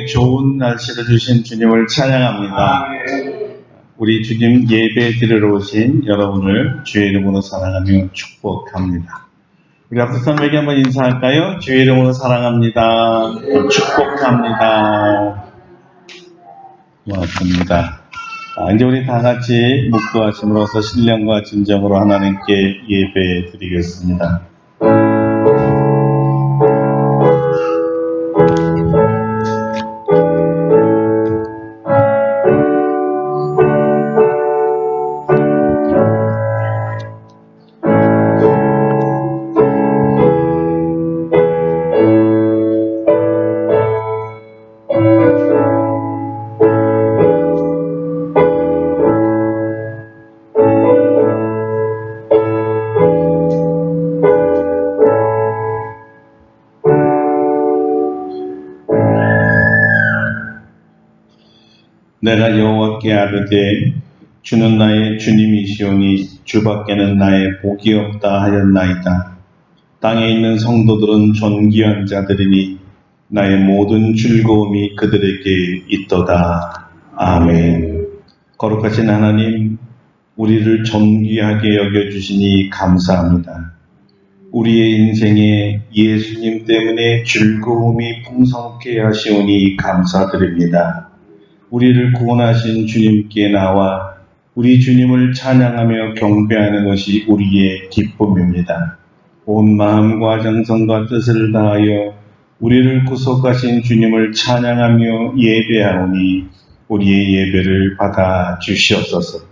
우리에게 좋은 날씨를 주신 주님을 찬양합니다. 우리 주님 예배 드리러 오신 여러분을 주의 이름으로 사랑하며 축복합니다. 우리 앞서 선배에게 한번 인사할까요? 주의 이름으로 사랑합니다. 축복합니다. 고맙습니다. 이제 우리 다 같이 묵도하심으로써 신령과 진정으로 하나님께 예배 드리겠습니다. 내가 여호와께 아뢰되 주는 나의 주님이시오니 주밖에는 나의 복이 없다 하였나이다. 땅에 있는 성도들은 존귀한 자들이니 나의 모든 즐거움이 그들에게 있도다. 아멘. 거룩하신 하나님, 우리를 존귀하게 여겨주시니 감사합니다. 우리의 인생에 예수님 때문에 즐거움이 풍성케 하시오니 감사드립니다. 우리를 구원하신 주님께 나와 우리 주님을 찬양하며 경배하는 것이 우리의 기쁨입니다. 온 마음과 정성과 뜻을 다하여 우리를 구속하신 주님을 찬양하며 예배하오니 우리의 예배를 받아 주시옵소서.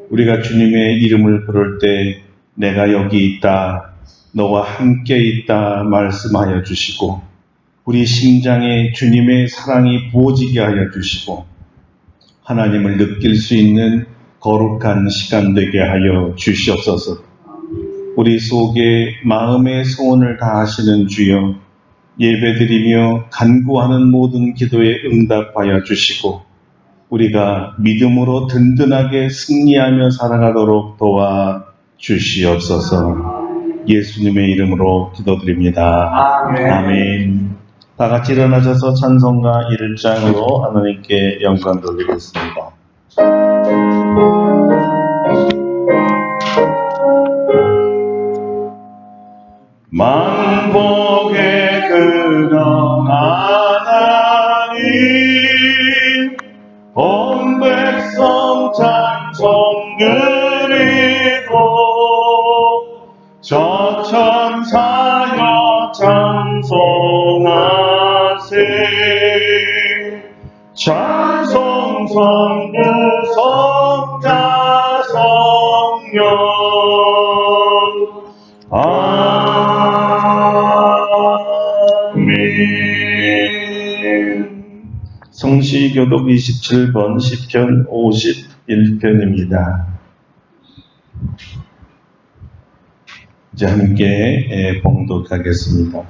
우리가 주님의 이름을 부를 때 내가 여기 있다, 너와 함께 있다 말씀하여 주시고 우리 심장에 주님의 사랑이 부어지게 하여 주시고 하나님을 느낄 수 있는 거룩한 시간 되게 하여 주시옵소서. 우리 속에 마음의 소원을 다하시는 주여, 예배드리며 간구하는 모든 기도에 응답하여 주시고 우리가 믿음으로 든든하게 승리하며 살아가도록 도와 주시옵소서. 예수님의 이름으로 기도드립니다. 아멘. 다 같이 일어나셔서 찬송가 1장으로 하나님께 영광 돌리겠습니다. 만복의 근원 하나님, 온 백성 찬송 드리고 저 천사여 찬송하세. 찬송 성부 성자 성령 아멘. 성시교독 27번 시편 51편입니다. 이제 함께 봉독하겠습니다.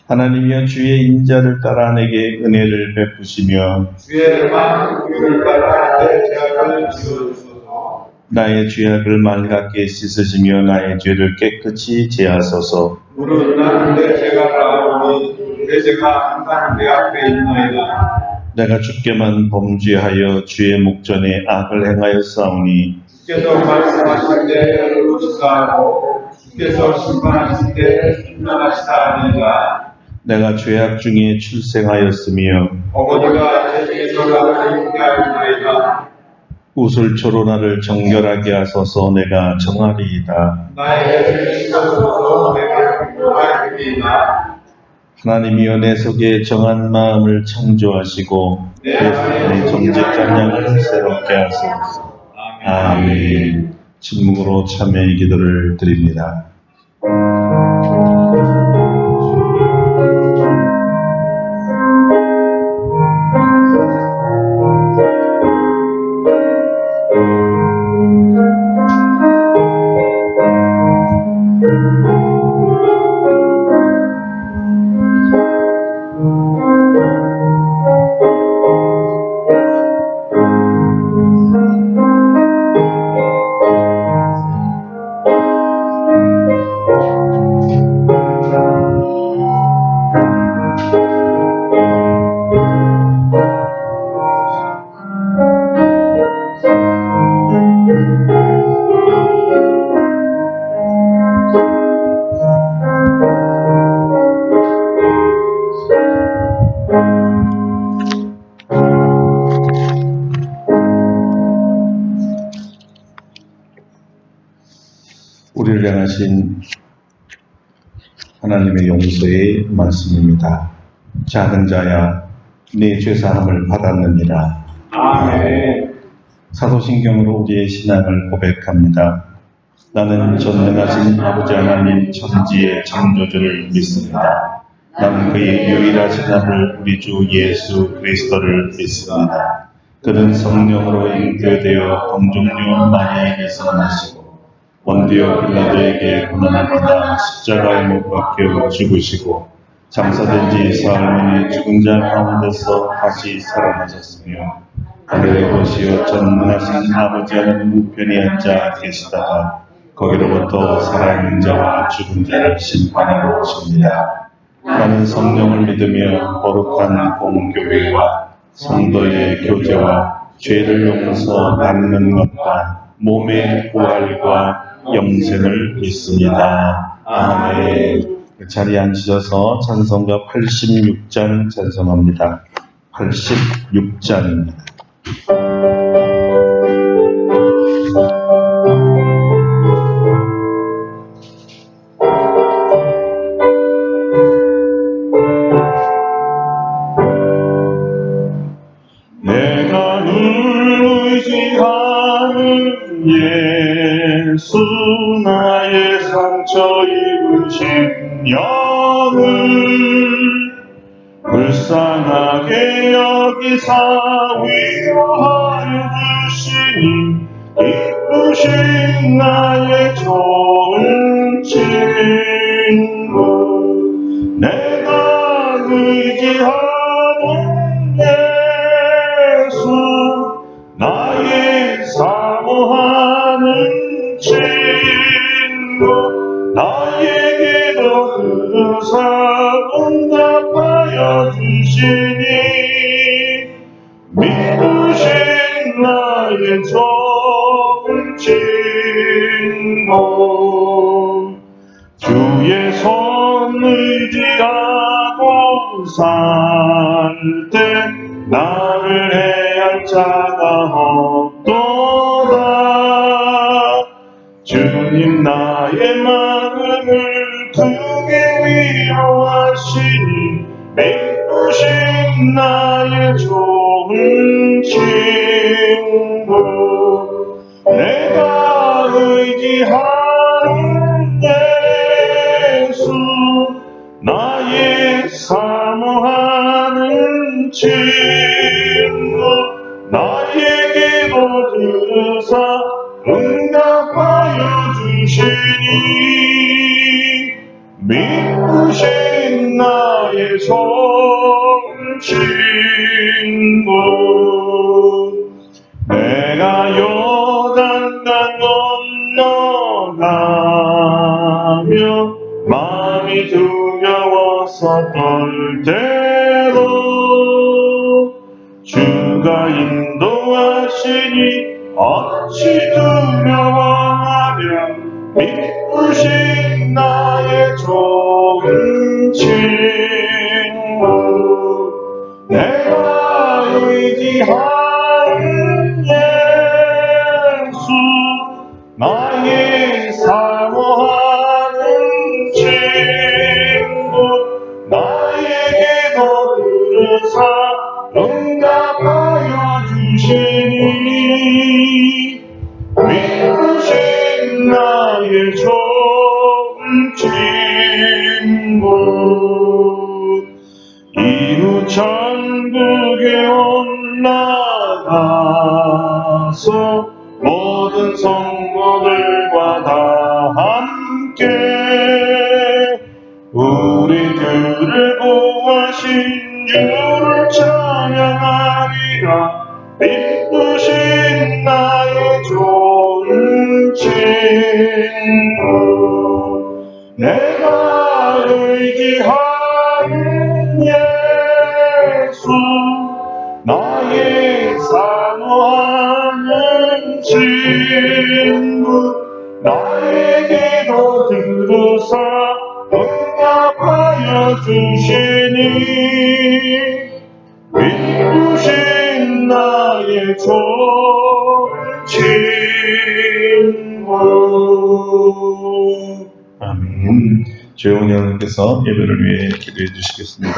하나님이여 주의 인자를 따라 내게 은혜를 베푸시며 주의 많은 긍휼을 따라 내 죄악을 지어주소서. 나의 죄악을 맑게 씻으시며 나의 죄를 깨끗이 제하소서. 무릇 나는 내 죄가 다하오니 내 죄가 항상 내 앞에 있나이다. 내가 주께만 범죄하여 주의 목전에 악을 행하였사오니 주께서 말씀하실 때 의로시사하고 주께서 심판하실 때 순전하시다 하니라. 내가 죄악 중에 출생하였으며 어머니가 내 중에서 나를 있게 하였나이다. 우슬초로 나를 정결하게 하소서. 내가 정하리이다. 나의 죄를 씻어주소서. 내가 기도하리이다. 하나님이여 내 속에 정한 마음을 창조하시고 내 속에 정직한 양을 새롭게 하소서. 아멘. 침묵으로 참여의 기도를 드립니다. 선량하신 하나님의 용서의 말씀입니다. 작은 자야, 네 죄사함을 받았느니라. 아멘. 사도신경으로 우리의 신앙을 고백합니다. 나는 전능하신 아버지 하나님 천지의 창조주를 믿습니다. 나는 그의 유일하신 아들 우리 주 예수 그리스도를 믿습니다. 그는 성령으로 잉태되어 동정녀 마리아에게서 나시고 본디오 빌라도에게 고난을 받아 십자가에 못 박혀 죽으시고 장사된 지 사흘 만에 죽은 자 가운데서 다시 살아나셨으며 하늘에 보시어 전능하신 아버지 하나님 우편에 앉아 계시다가 거기로부터 살아있는 자와 죽은 자를 심판하러 오십니다. 나는 성령을 믿으며 거룩한 공교회와 성도의 교제와 죄를 용서 받는 것과 몸의 부활과 영생을 믿습니다. 아멘. 그 자리에 앉으셔서 찬송가 86장 찬송합니다. 86장입니다. 내가 늘 의지하는 예수 나의 상처 입으신 영을 불쌍하게 여기사 위로하여 주시니 이쁘신 나의 좋은 친구 내가 의지하는 예수 나의 사모하는 친구 나에게도 들으사 응답하여 주시니 믿으신 나의 좋은 친구 주의 손 의지하고 살 때 나를 해할 자가 없도다. 주님 나의 마음을 크게 위로하시니 믿으신 나의 좋은 친구 내가 의지하는 예수 나의 사모하는 친구 나에게도 들으사 응답하여 주시니 믿으신 나의 좋은 친구 내가 요단강 건너가며 마음이 두려워서 떨 때로 주가 인도하시니 어찌 두려워하랴 믿으신 나의 좋은 친구 내가 의지하는 예수 나의 사모하는 친구 나에게도 들으사 응답하여 주시니 믿으신 나의 좋은 친구 이후 천국에 올라가서 모든 성도들과 다 함께 우리들을 구하신 주를 찬양하리라 믿으신 나의 좋은 친구 내가 의지하는 예수 나의 사모하는 친구 나에게도 들으사 응답하여 주시니 믿으신 나의 좋은 친구 아멘. 조용히 여러분께서 예배를 위해 기도해 주시겠습니다.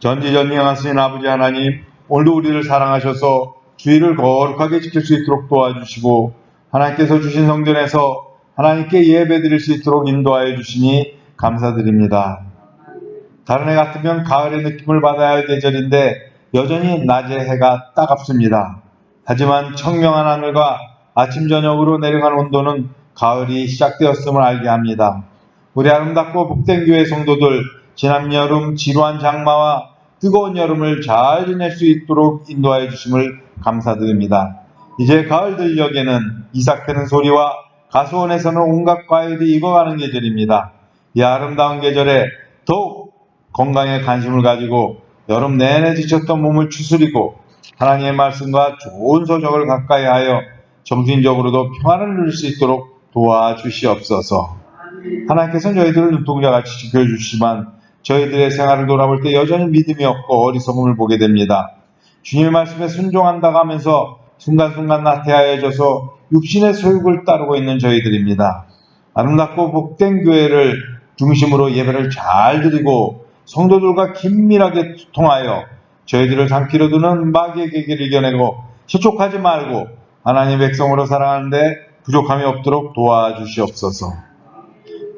전지전능하신 아버지 하나님, 오늘도 우리를 사랑하셔서 주일을 거룩하게 지킬 수 있도록 도와주시고 하나님께서 주신 성전에서 하나님께 예배드릴 수 있도록 인도하여 주시니 감사드립니다. 다른 해 같으면 가을의 느낌을 받아야 할 계절인데 여전히 낮의 해가 따갑습니다. 하지만 청명한 하늘과 아침 저녁으로 내려간 온도는 가을이 시작되었음을 알게 합니다. 우리 아름답고 복된 교회 성도들, 지난 여름 지루한 장마와 뜨거운 여름을 잘 지낼 수 있도록 인도하여 주심을 감사드립니다. 이제 가을 들녘에는 이삭 패는 소리와 가수원에서는 온갖 과일이 익어가는 계절입니다. 이 아름다운 계절에 더욱 건강에 관심을 가지고 여름 내내 지쳤던 몸을 추스리고 하나님의 말씀과 좋은 소적을 가까이 하여 정신적으로도 평안을 누릴 수 있도록 도와주시옵소서. 하나님께서는 저희들을 눈동자같이 지켜주시지만 저희들의 생활을 돌아볼 때 여전히 믿음이 없고 어리석음을 보게 됩니다. 주님의 말씀에 순종한다고 하면서 순간순간 나태하여져서 육신의 소욕을 따르고 있는 저희들입니다. 아름답고 복된 교회를 중심으로 예배를 잘 드리고 성도들과 긴밀하게 통하여 저희들을 잠기로 두는 마귀의 계기를 이겨내고 실족하지 말고 하나님의 백성으로 살아가는데 부족함이 없도록 도와주시옵소서.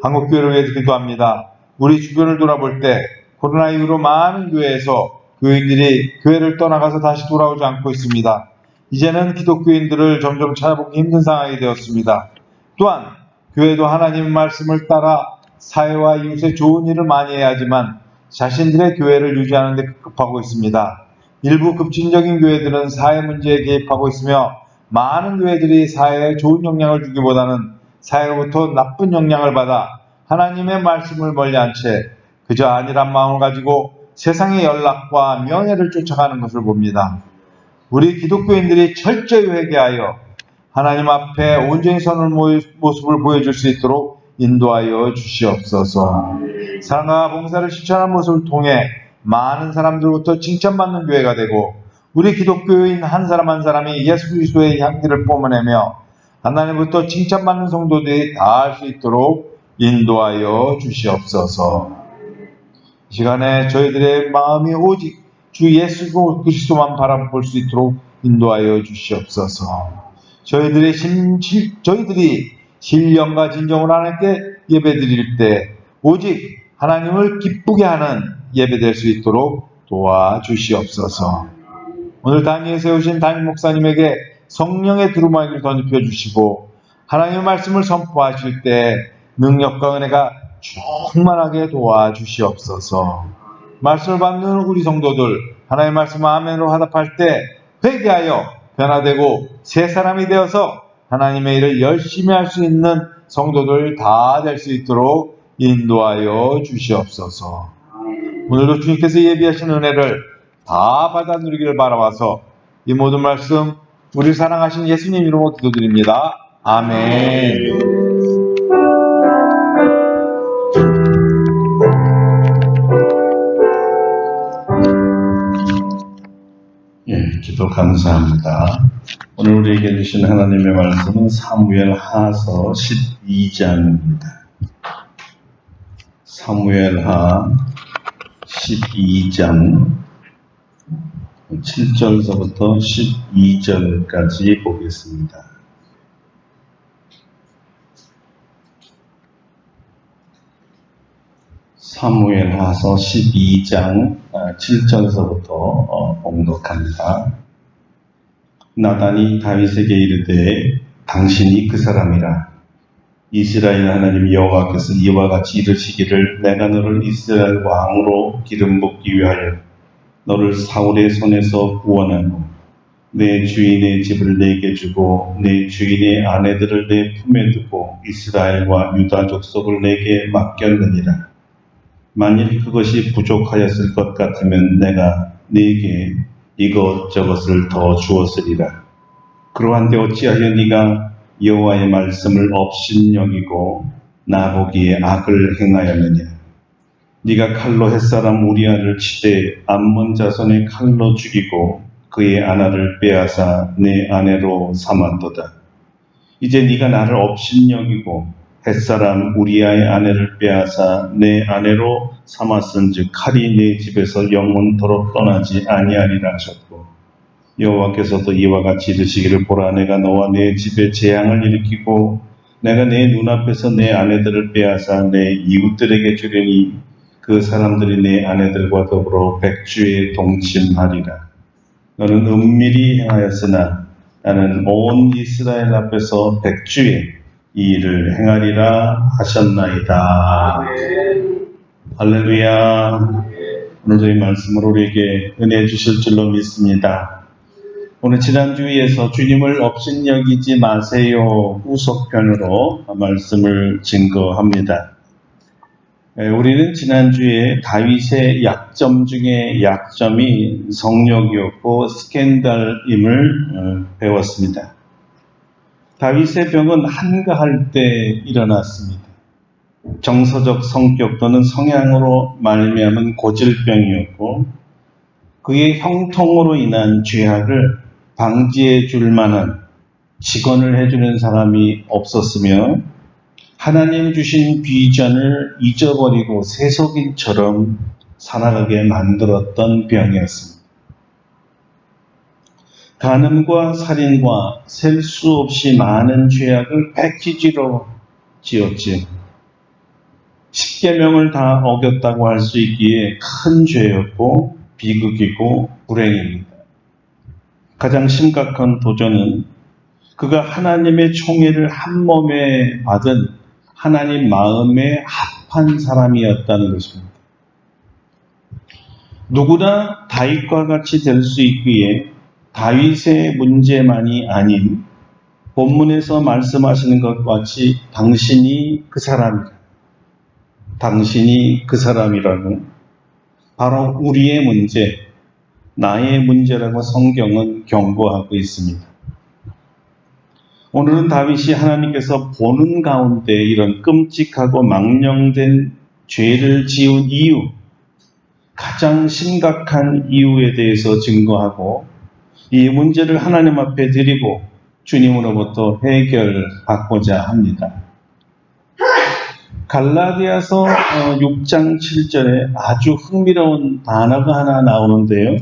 한국교회를 위해 기도합니다. 우리 주변을 돌아볼 때 코로나 이후로 많은 교회에서 교인들이 교회를 떠나가서 다시 돌아오지 않고 있습니다. 이제는 기독교인들을 점점 찾아보기 힘든 상황이 되었습니다. 또한 교회도 하나님의 말씀을 따라 사회와 이웃에 좋은 일을 많이 해야 하지만 자신들의 교회를 유지하는 데 급급하고 있습니다. 일부 급진적인 교회들은 사회 문제에 개입하고 있으며 많은 교회들이 사회에 좋은 영향을 주기보다는 사회로부터 나쁜 영향을 받아 하나님의 말씀을 멀리한 채 그저 안일한 마음을 가지고 세상의 연락과 명예를 쫓아가는 것을 봅니다. 우리 기독교인들이 철저히 회개하여 하나님 앞에 온전히 서는 모습을 보여줄 수 있도록 인도하여 주시옵소서. 사랑과 봉사를 실천하는 모습을 통해 많은 사람들로부터 칭찬받는 교회가 되고 우리 기독교인 한 사람 한 사람이 예수 그리스도의 향기를 뿜어내며 하나님부터 칭찬받는 성도들이 다 할 수 있도록 인도하여 주시옵소서. 이 시간에 저희들의 마음이 오직 주 예수 그리스도만 바라볼 수 있도록 인도하여 주시옵소서. 저희들이 신령과 진정으로 하나님께 예배드릴 때 오직 하나님을 기쁘게 하는 예배될 수 있도록 도와주시옵소서. 오늘 단위에 세우신 담임 목사님에게 성령의 두루마기를 던져 주시고 하나님의 말씀을 선포하실 때 능력과 은혜가 충만하게 도와주시옵소서. 말씀을 받는 우리 성도들 하나님의 말씀 아멘으로 화답할 때 회개하여 변화되고 새 사람이 되어서 하나님의 일을 열심히 할 수 있는 성도들 다 될 수 있도록 인도하여 주시옵소서. 오늘도 주님께서 예비하신 은혜를 다 받아 누리기를 바라와서 이 모든 말씀 우리 사랑하신 예수님 이름으로 기도드립니다. 아멘. 기도 감사합니다. 오늘 우리에게 주신 하나님의 말씀은 사무엘하서 12장입니다. 사무엘하 12장 7절서부터 12절까지 보겠습니다. 사무엘하서 12장 7절서부터 봉독합니다. 나단이 다윗에게 이르되 당신이 그 사람이라. 이스라엘 하나님 여호와께서 이와 같이 이르시기를 내가 너를 이스라엘 왕으로 기름 붓기 위하여 너를 사울의 손에서 구원하고 내 주인의 집을 내게 주고 내 주인의 아내들을 내 품에 두고 이스라엘과 유다 족속을 내게 맡겼느니라. 만일 그것이 부족하였을 것 같으면 내가 네게 이것저것을 더 주었으리라. 그러한데 어찌하여 네가 여호와의 말씀을 업신여기고 나보기에 악을 행하였느냐. 네가 칼로 햇사람 우리아를 치되 암몬 자손의 칼로 죽이고 그의 아내를 빼앗아 내 아내로 삼았도다. 이제 네가 나를 업신여기고 햇사람 우리아의 아내를 빼앗아 내 아내로 삼았은즉 칼이 내 집에서 영원토록 떠나지 아니하리라 하셨고 여호와께서도 이와 같이 이르시기를 보라 내가 너와 내 집에 재앙을 일으키고 내가 내 눈앞에서 내 아내들을 빼앗아 내 이웃들에게 주려니 그 사람들이 내 아내들과 더불어 백주에 동침하리라. 너는 은밀히 행하였으나 나는 온 이스라엘 앞에서 백주에 이 일을 행하리라 하셨나이다. 할렐루야. 오늘도 이 말씀으로 우리에게 은혜 주실 줄로 믿습니다. 오늘 지난주에서 주님을 업신여기지 마세요 후속편으로 말씀을 증거합니다. 우리는 지난주에 다윗의 약점 중에 약점이 성욕이었고 스캔들임을 배웠습니다. 다윗의 병은 한가할 때 일어났습니다. 정서적 성격 또는 성향으로 말미암은 고질병이었고 그의 형통으로 인한 죄악을 방지해 줄 만한 직언을 해주는 사람이 없었으며 하나님 주신 비전을 잊어버리고 세속인처럼 살아가게 만들었던 병이었습니다. 간음과 살인과 셀 수 없이 많은 죄악을 패키지로 지었지요. 10계명을 다 어겼다고 할 수 있기에 큰 죄였고 비극이고 불행입니다. 가장 심각한 도전은 그가 하나님의 총애를 한 몸에 받은 하나님 마음에 합한 사람이었다는 것입니다. 누구나 다윗과 같이 될 수 있기에 다윗의 문제만이 아닌 본문에서 말씀하시는 것 같이 당신이 그 사람이다. 당신이 그 사람이라고 바로 우리의 문제, 나의 문제라고 성경은 경고하고 있습니다. 오늘은 다윗이 하나님께서 보는 가운데 이런 끔찍하고 망령된 죄를 지은 이유, 가장 심각한 이유에 대해서 증거하고 이 문제를 하나님 앞에 드리고 주님으로부터 해결받고자 합니다. 갈라디아서 6장 7절에 아주 흥미로운 단어가 하나 나오는데요.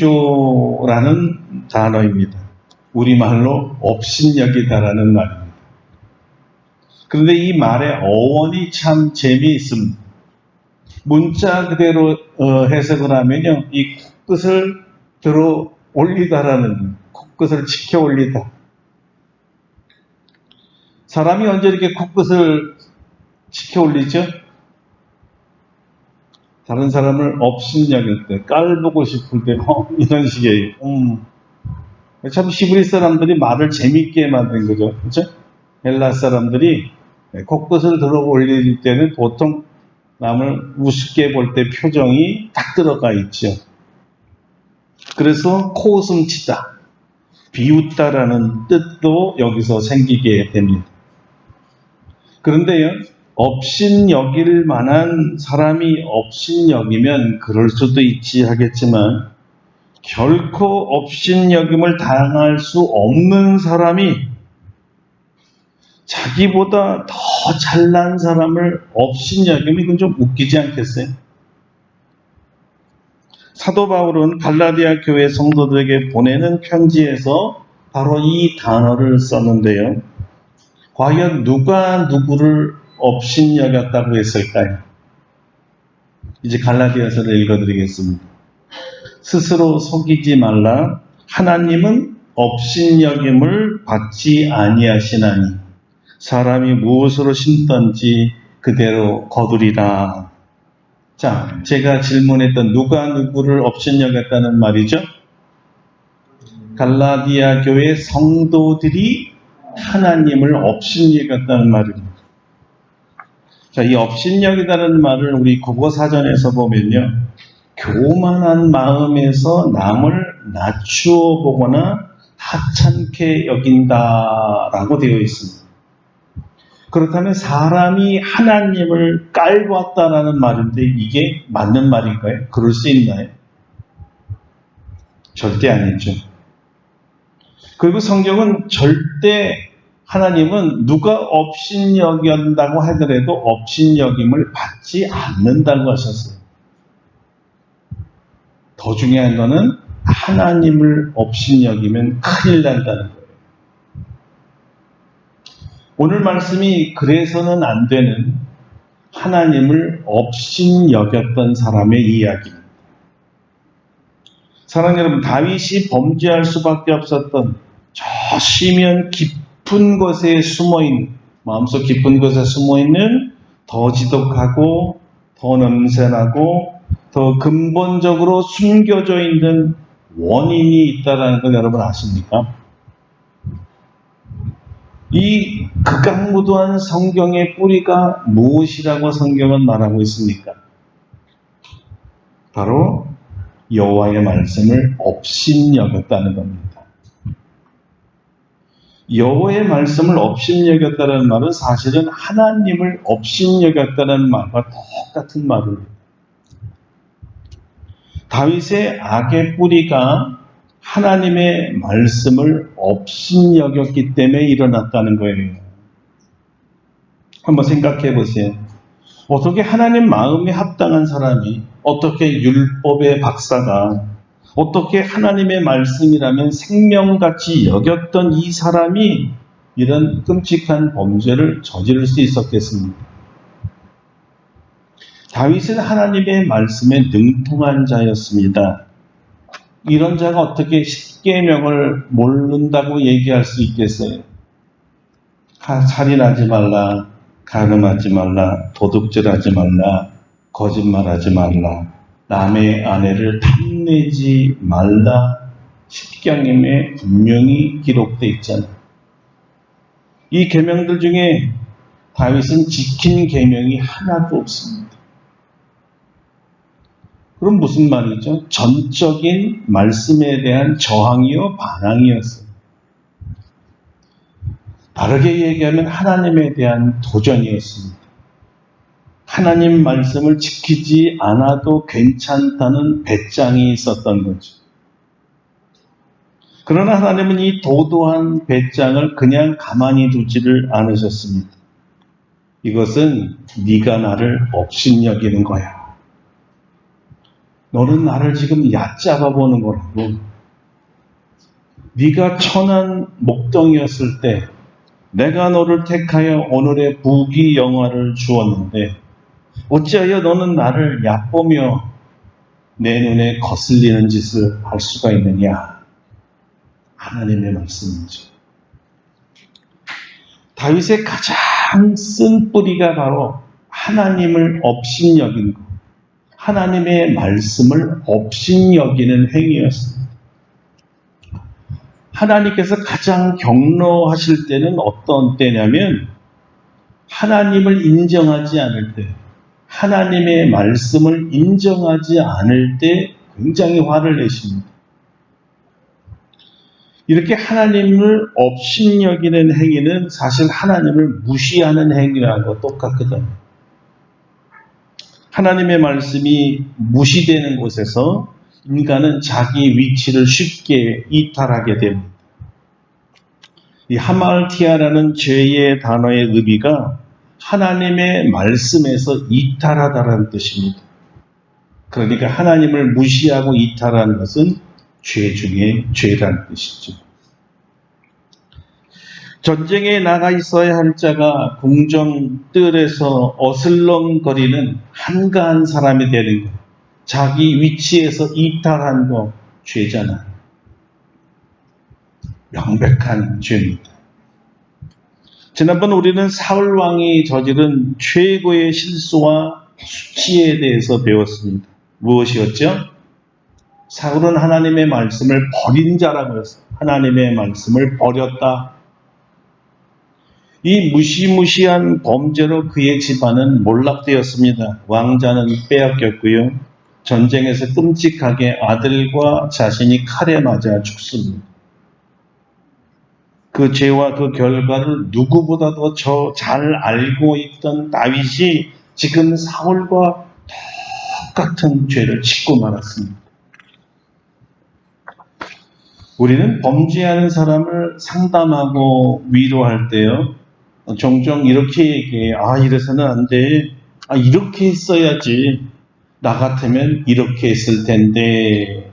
무크테리조라는 단어입니다. 우리말로 업신여기다라는 말입니다. 그런데 이 말의 어원이 참 재미있습니다. 문자 그대로 해석을 하면요. 이 코끝을 들어 올리다라는, 코끝을 치켜 올리다. 사람이 언제 이렇게 코끝을 치켜 올리죠? 다른 사람을 업신여길 때, 깔보고 싶을 때, 이런 식이에요. 참 히브리 사람들이 말을 재밌게 만든 거죠. 그렇죠? 헬라 사람들이 코끝을 들어 올릴 때는 보통 남을 우습게 볼 때 표정이 딱 들어가 있죠. 그래서 코웃음치다, 비웃다라는 뜻도 여기서 생기게 됩니다. 그런데요, 업신여길 만한 사람이 업신여기면 그럴 수도 있지 하겠지만 결코 업신여김을 당할 수 없는 사람이 자기보다 더 잘난 사람을 업신여기면 이건 좀 웃기지 않겠어요? 사도 바울은 갈라디아 교회 성도들에게 보내는 편지에서 바로 이 단어를 썼는데요. 과연 누가 누구를 업신여겼다고 했을까요? 이제 갈라디아서를 읽어드리겠습니다. 스스로 속이지 말라. 하나님은 업신여김을 받지 아니하시나니 사람이 무엇으로 심든지 그대로 거두리라. 자, 제가 질문했던 누가 누구를 업신여겼다는 말이죠? 갈라디아 교회 성도들이 하나님을 업신여겼다는 말입니다. 자, 이 업신여기다는 말을 우리 국어사전에서 보면요. 교만한 마음에서 남을 낮추어 보거나 하찮게 여긴다라고 되어 있습니다. 그렇다면 사람이 하나님을 깔보았다라는 말인데 이게 맞는 말인가요? 그럴 수 있나요? 절대 아니죠. 그리고 성경은 절대 하나님은 누가 업신여긴다고 하더라도 업신여김을 받지 않는다고 하셨어요. 더 중요한 거는 하나님을 업신여기면 큰일 난다는 거예요. 오늘 말씀이 그래서는 안 되는 하나님을 업신여겼던 사람의 이야기입니다. 사랑하는 여러분, 다윗이 범죄할 수밖에 없었던 저 시면 깊은 곳에 숨어있는, 마음속 깊은 곳에 숨어있는 더 지독하고 더 냄새나고 더 근본적으로 숨겨져 있는 원인이 있다는 걸 여러분 아십니까? 이 극악무도한 성경의 뿌리가 무엇이라고 성경은 말하고 있습니까? 바로 여호와의 말씀을 업신여겼다는 겁니다. 여호와의 말씀을 업신여겼다는 말은 사실은 하나님을 업신여겼다는 말과 똑같은 말입니다. 다윗의 악의 뿌리가 하나님의 말씀을 업신여겼기 때문에 일어났다는 거예요. 한번 생각해 보세요. 어떻게 하나님 마음에 합당한 사람이, 어떻게 율법의 박사가, 어떻게 하나님의 말씀이라면 생명같이 여겼던 이 사람이 이런 끔찍한 범죄를 저지를 수 있었겠습니까? 다윗은 하나님의 말씀에 능통한 자였습니다. 이런 자가 어떻게 십계명을 모른다고 얘기할 수 있겠어요? 살인하지 말라, 간음하지 말라, 도둑질하지 말라, 거짓말하지 말라, 남의 아내를 탐내지 말라, 십계명에 분명히 기록되어 있잖아요. 이 계명들 중에 다윗은 지킨 계명이 하나도 없습니다. 그럼 무슨 말이죠? 전적인 말씀에 대한 저항이요, 반항이었어요. 다르게 얘기하면 하나님에 대한 도전이었습니다. 하나님 말씀을 지키지 않아도 괜찮다는 배짱이 있었던 거죠. 그러나 하나님은 이 도도한 배짱을 그냥 가만히 두지를 않으셨습니다. 이것은 네가 나를 업신여기는 거야. 너는 나를 지금 얕잡아 보는 거라고. 네가 천한 목동이었을 때 내가 너를 택하여 오늘의 부귀영화를 주었는데 어찌하여 너는 나를 얕보며 내 눈에 거슬리는 짓을 할 수가 있느냐. 하나님의 말씀이죠. 다윗의 가장 쓴 뿌리가 바로 하나님을 업신여긴 것, 하나님의 말씀을 업신여기는 행위였습니다. 하나님께서 가장 경노하실 때는 어떤 때냐면 하나님을 인정하지 않을 때, 하나님의 말씀을 인정하지 않을 때 굉장히 화를 내십니다. 이렇게 하나님을 업신여기는 행위는 사실 하나님을 무시하는 행위라고 똑같거든요. 하나님의 말씀이 무시되는 곳에서 인간은 자기 위치를 쉽게 이탈하게 됩니다. 이 하말티아라는 죄의 단어의 의미가 하나님의 말씀에서 이탈하다라는 뜻입니다. 그러니까 하나님을 무시하고 이탈하는 것은 죄 중에 죄라는 뜻이죠. 전쟁에 나가 있어야 할 자가 궁정뜰에서 어슬렁거리는 한가한 사람이 되는 것, 자기 위치에서 이탈한 거 죄잖아요. 명백한 죄입니다. 지난번 우리는 사울 왕이 저지른 최고의 실수와 수치에 대해서 배웠습니다. 무엇이었죠? 사울은 하나님의 말씀을 버린 자라고 했어요. 하나님의 말씀을 버렸다. 이 무시무시한 범죄로 그의 집안은 몰락되었습니다. 왕자는 빼앗겼고요. 전쟁에서 끔찍하게 아들과 자신이 칼에 맞아 죽습니다. 그 죄와 그 결과를 누구보다도 잘 알고 있던 다윗이 지금 사울과 똑같은 죄를 짓고 말았습니다. 우리는 범죄하는 사람을 상담하고 위로할 때요, 종종 이렇게 얘기해요. 아, 이래서는 안 돼. 아, 이렇게 했어야지. 나 같으면 이렇게 했을 텐데.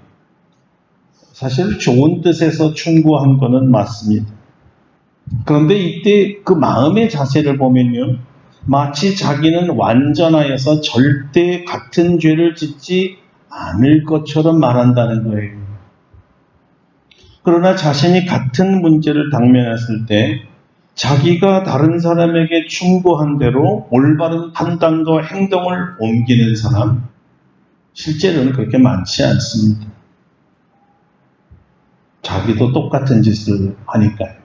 사실 좋은 뜻에서 충고한 거는 맞습니다. 그런데 이때 그 마음의 자세를 보면요, 마치 자기는 완전하여서 절대 같은 죄를 짓지 않을 것처럼 말한다는 거예요. 그러나 자신이 같은 문제를 당면했을 때 자기가 다른 사람에게 충고한 대로 올바른 판단과 행동을 옮기는 사람, 실제로는 그렇게 많지 않습니다. 자기도 똑같은 짓을 하니까요.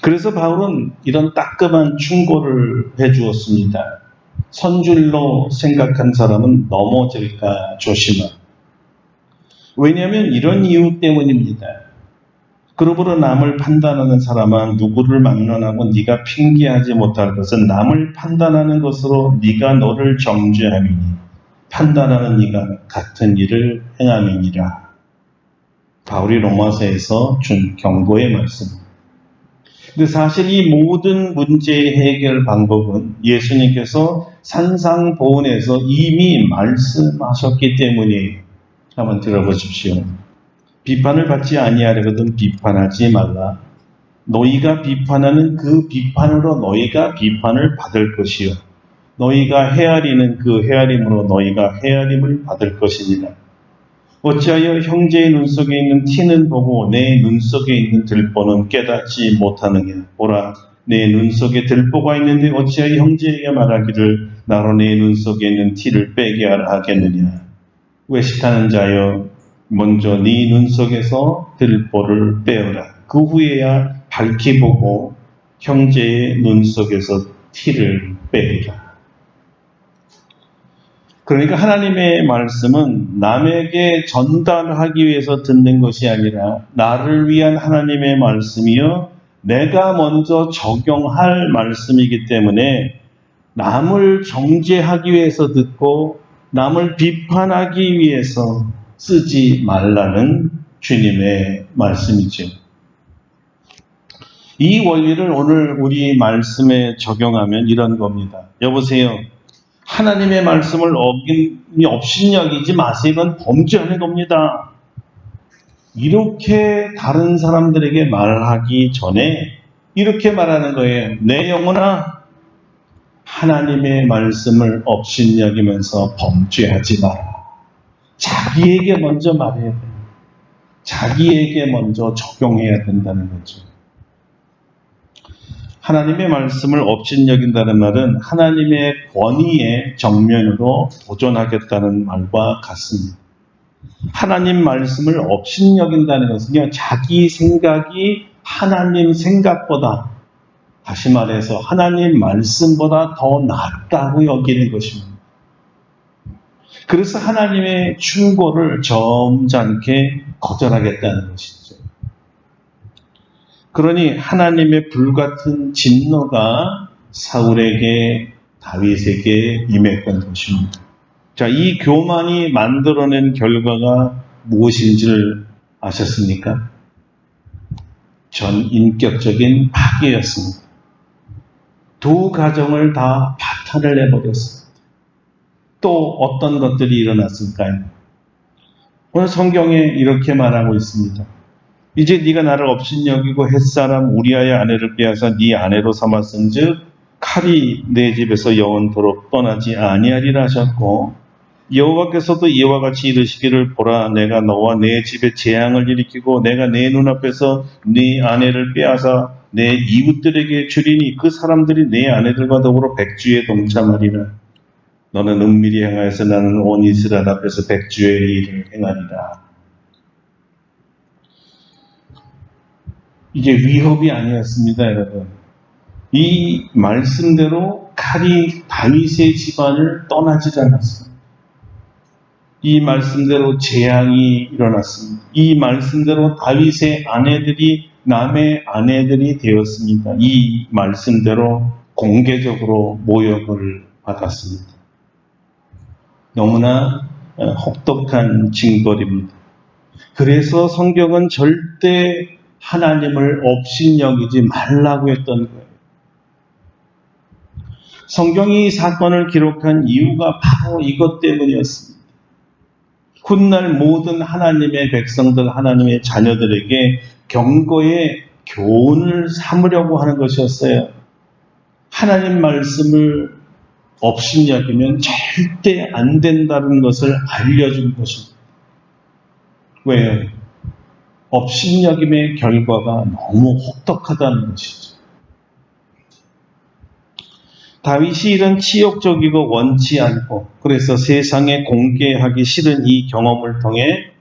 그래서 바울은 이런 따끔한 충고를 해주었습니다. 선줄로 생각한 사람은 넘어질까 조심하라. 왜냐하면 이런 이유 때문입니다. 그러므로 남을 판단하는 사람아, 누구를 막론하고 네가 핑계하지 못할 것은 남을 판단하는 것으로 네가 너를 정죄함이니 판단하는 네가 같은 일을 행함이니라. 바울이 로마서에서 준 경고의 말씀입니다. 근데 사실 이 모든 문제의 해결 방법은 예수님께서 산상보훈에서 이미 말씀하셨기 때문에 한번 들어보십시오. 비판을 받지 아니하려거든 비판하지 말라. 너희가 비판하는 그 비판으로 너희가 비판을 받을 것이요, 너희가 헤아리는 그 헤아림으로 너희가 헤아림을 받을 것이니라. 어찌하여 형제의 눈 속에 있는 티는 보고 내 눈 속에 있는 들보는 깨닫지 못하느냐. 보라, 내 눈 속에 들보가 있는데 어찌하여 형제에게 말하기를 나로 내 눈 속에 있는 티를 빼게 하라 하겠느냐. 외식하는 자여, 먼저 네 눈 속에서 들보를 빼어라. 그 후에야 밝히 보고 형제의 눈 속에서 티를 빼리라. 그러니까 하나님의 말씀은 남에게 전달하기 위해서 듣는 것이 아니라 나를 위한 하나님의 말씀이요, 내가 먼저 적용할 말씀이기 때문에 남을 정죄하기 위해서 듣고 남을 비판하기 위해서 쓰지 말라는 주님의 말씀이죠. 이 원리를 오늘 우리 말씀에 적용하면 이런 겁니다. 여보세요. 하나님의 말씀을 어김이 업신여기지 마세요. 이건 범죄하는 겁니다. 이렇게 다른 사람들에게 말하기 전에 이렇게 말하는 거예요. 내 영혼아, 하나님의 말씀을 업신여기면서 범죄하지 마라. 자기에게 먼저 말해야 돼요. 자기에게 먼저 적용해야 된다는 거죠. 하나님의 말씀을 업신여긴다는 말은 하나님의 권위에 정면으로 도전하겠다는 말과 같습니다. 하나님 말씀을 업신여긴다는 것은요, 자기 생각이 하나님 생각보다, 다시 말해서 하나님 말씀보다 더 낫다고 여기는 것입니다. 그래서 하나님의 충고를 점잖게 거절하겠다는 것이죠. 그러니 하나님의 불같은 진노가 사울에게, 다윗에게 임했던 것입니다. 자, 이 교만이 만들어낸 결과가 무엇인지를 아셨습니까? 전인격적인 파괴였습니다. 두 가정을 다 파탄을 내버렸습니다. 또 어떤 것들이 일어났을까요? 오늘 성경에 이렇게 말하고 있습니다. 이제 네가 나를 업신여기고 햇사람 우리아의 아내를 빼앗아 네 아내로 삼았은즉 칼이 내 집에서 영원토록 떠나지 아니하리라 하셨고, 여호와께서도 이와 같이 이르시기를 보라, 내가 너와 내 집에 재앙을 일으키고 내가 내 눈앞에서 네 아내를 빼앗아 내 이웃들에게 주리니 그 사람들이 내 아내들과 더불어 백주에 동참하리라. 너는 은밀히 행하여서 나는 온 이스라엘 앞에서 백주의 일을 행하리라. 이게 위협이 아니었습니다, 여러분. 이 말씀대로 칼이 다윗의 집안을 떠나지 않았습니다. 이 말씀대로 재앙이 일어났습니다. 이 말씀대로 다윗의 아내들이 남의 아내들이 되었습니다. 이 말씀대로 공개적으로 모욕을 받았습니다. 너무나 혹독한 징벌입니다. 그래서 성경은 절대 하나님을 업신여기지 말라고 했던 거예요. 성경이 이 사건을 기록한 이유가 바로 이것 때문이었습니다. 훗날 모든 하나님의 백성들, 하나님의 자녀들에게 경고의 교훈을 삼으려고 하는 것이었어요. 하나님 말씀을 업신여기면 절대 안 된다는 것을 알려준 것입니다. 왜요? 업신여김의 결과가 너무 혹독하다는 것이죠. 다윗이 이런 치욕적이고 원치 않고 그래서 세상에 공개하기 싫은 이 경험을 통해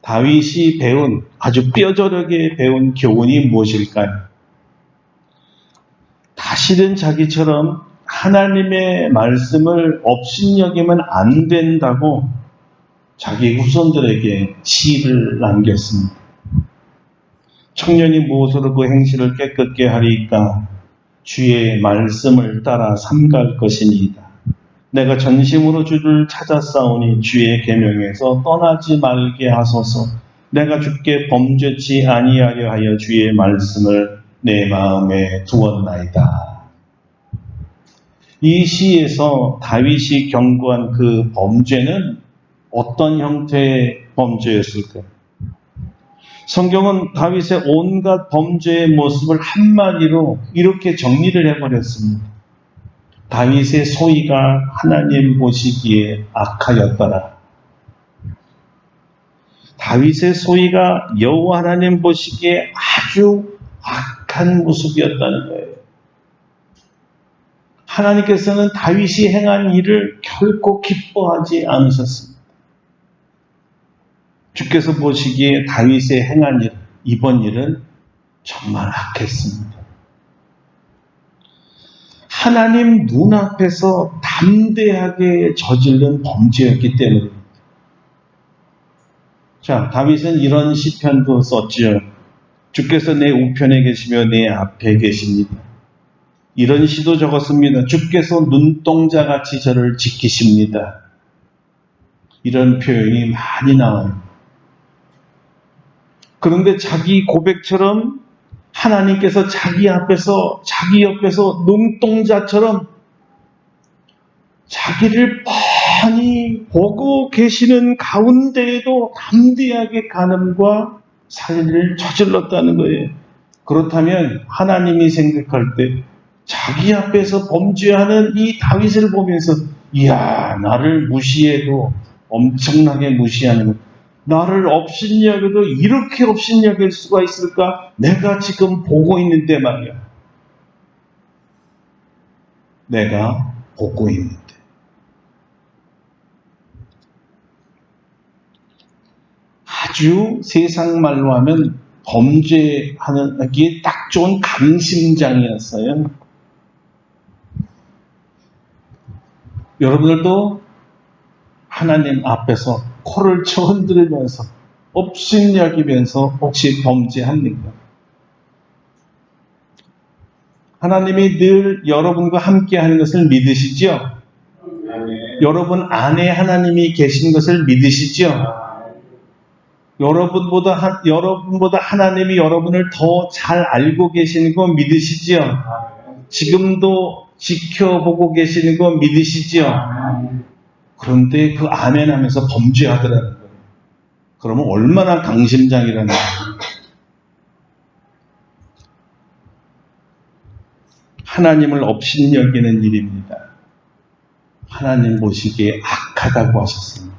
다윗이 배운 아주 뼈저리게 배운 교훈이 무엇일까요? 다시는 자기처럼 하나님의 말씀을 업신여기면 안 된다고 자기 후손들에게 시를 남겼습니다. 청년이 무엇으로 그 행실을 깨끗게 하리까? 주의 말씀을 따라 삼갈 것이니이다. 내가 전심으로 주를 찾았사오니 주의 계명에서 떠나지 말게 하소서. 내가 주께 범죄치 아니하려 하여 주의 말씀을 내 마음에 두었나이다. 이 시에서 다윗이 경고한 그 범죄는 어떤 형태의 범죄였을까요? 성경은 다윗의 온갖 범죄의 모습을 한마디로 이렇게 정리를 해버렸습니다. 다윗의 소위가 하나님 보시기에 악하였더라. 다윗의 소위가 여호와 하나님 보시기에 아주 악한 모습이었다는 거예요. 하나님께서는 다윗이 행한 일을 결코 기뻐하지 않으셨습니다. 주께서 보시기에 다윗의 행한 일, 이번 일은 정말 악했습니다. 하나님 눈앞에서 담대하게 저지른 범죄였기 때문입니다. 자, 다윗은 이런 시편도 썼지요. 주께서 내 우편에 계시며 내 앞에 계십니다. 이런 시도 적었습니다. 주께서 눈동자같이 저를 지키십니다. 이런 표현이 많이 나와요. 그런데 자기 고백처럼 하나님께서 자기 앞에서, 자기 옆에서 눈동자처럼 자기를 뻔히 보고 계시는 가운데에도 담대하게 간음과 살인을 저질렀다는 거예요. 그렇다면 하나님이 생각할 때 자기 앞에서 범죄하는 이 다윗을 보면서 이야, 나를 무시해도 엄청나게 무시하는 것. 나를 업신여겨도 이렇게 업신여길 수가 있을까? 내가 지금 보고 있는데 말이야. 내가 보고 있는데. 아주 세상 말로 하면 범죄하기에 딱 좋은 강심장이었어요. 여러분들도 하나님 앞에서 코를 흔들면서 업신여기면서 혹시 범죄합니까? 하나님이 늘 여러분과 함께 하는 것을 믿으시죠? 여러분 안에 하나님이 계신 것을 믿으시죠? 여러분보다 하나님이 여러분을 더 잘 알고 계시는 거 믿으시죠? 지금도 지켜보고 계시는 거 믿으시죠? 그런데 그 아멘 하면서 범죄하더라는 거예요. 그러면 얼마나 강심장이라는 거예요. 하나님을 업신여기는 일입니다. 하나님 보시기에 악하다고 하셨습니다.